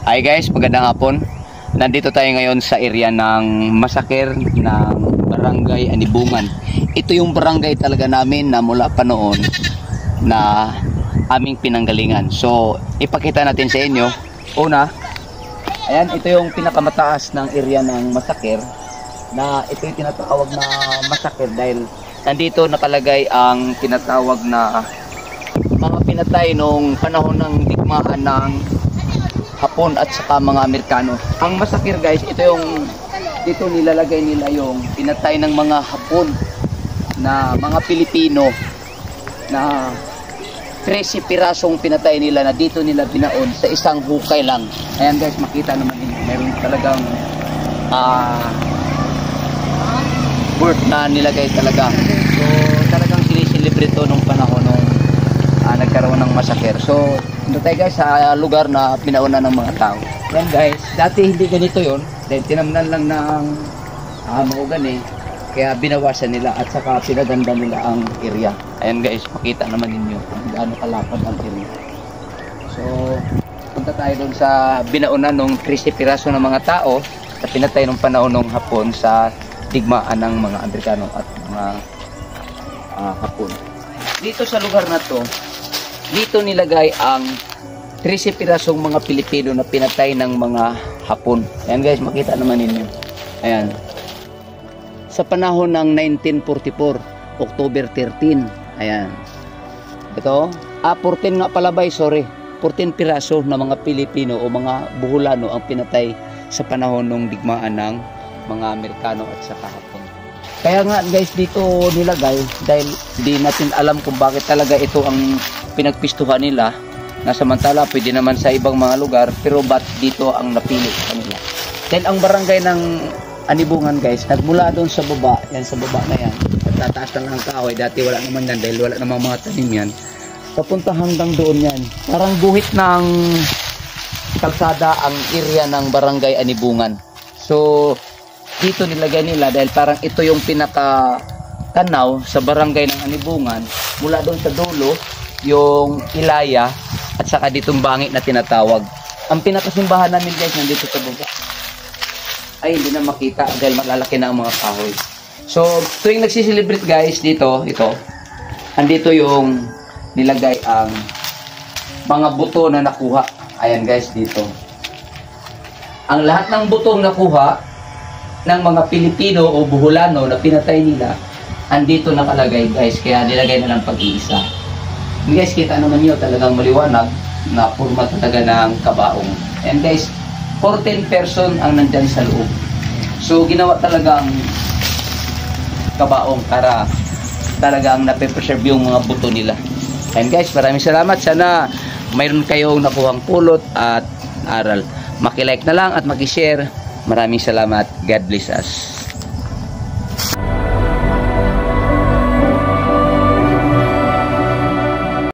Hi guys, magandang hapon. Nandito tayo ngayon sa area ng Massacre ng Barangay Anibungan. Ito yung barangay talaga namin na mula pa noon na aming pinanggalingan. So, ipakita natin sa inyo. Una, ayan, ito yung pinakamataas ng area ng Massacre na ito yung tinatawag na Massacre dahil nandito nakalagay ang tinatawag na mga pinatay nung panahon ng digmaan ng Hapon at saka mga Amerikano. Ang Massacre guys, ito yung dito nilalagay nila yung pinatay ng mga Hapon na mga Pilipino na 13 pirasong pinatay nila na dito nila binaon sa isang hukay lang. Ayan guys, makita naman ninyo, meron talagang worth na nilagay talaga. So talagang sinisilibrate to nung panahon nung nagkaroon ng Massacre. So ito tayo guys sa lugar na pinauna ng mga tao. Yan guys, dati hindi ganito yon dahil tinamnan lang ng maugan kaya binawasan nila at saka pinaganda nila ang area. Ayan guys, makita naman ninyo kung gaano kalapad ang area. So punta tayo doon sa binauna ng 13 piraso ng mga tao na pinatay nung panahon ng Hapon sa digmaan ng mga Amerikano at mga Hapon. Dito sa lugar na to, dito nilagay ang 13 pirasong mga Pilipino na pinatay ng mga Hapon. Ayan guys, makita naman ninyo. Ayan. Sa panahon ng 1944, October 13. Ayan. Ito, 14 nga palabay, sorry. 14 piraso na mga Pilipino o mga Buholano ang pinatay sa panahon ng digmaan ng mga Amerikano at saka Hapon. Kaya nga guys, dito nilagay dahil di natin alam kung bakit talaga ito ang pinagpistuhan nila na samantala pwede naman sa ibang mga lugar, pero ba't dito ang napili kanila? Dahil ang barangay ng Anibungan guys, nagmula doon sa baba, yan sa baba na yan, at tataas lang ang kahoy, dati wala naman yan dahil wala namang mga tanim yan, papunta hanggang doon yan, parang guhit ng kalsada ang area ng barangay Anibungan. So dito nilagay nila dahil parang ito yung pinaka tanaw sa barangay ng Anibungan, mula doon sa dulo yung Ilaya at saka ditong Bangit na tinatawag. Ang pinakasimbahan namin guys nandito sa baba. Ay hindi na makita dahil malalaki na ang mga kahoy. So tuwing nagsiselebrate guys dito, ito andito yung nilagay ang mga buto na nakuha. Ayan guys, dito ang lahat ng butong nakuha ng mga Pilipino o Buholano na pinatay nila, andito nakalagay guys, kaya nilagay na lang pag-iisa. Guys, kita naman nyo talagang maliwanag na forma talaga ng kabaong. And guys, 14 person ang nandyan sa loob. So ginawa talagang kabaong para talagang nape-preserve yung mga buto nila. And guys, maraming salamat. Sana mayroon kayong nakuhang pulot at aral. Maki-like na lang at maki-share. Maraming salamat. God bless us.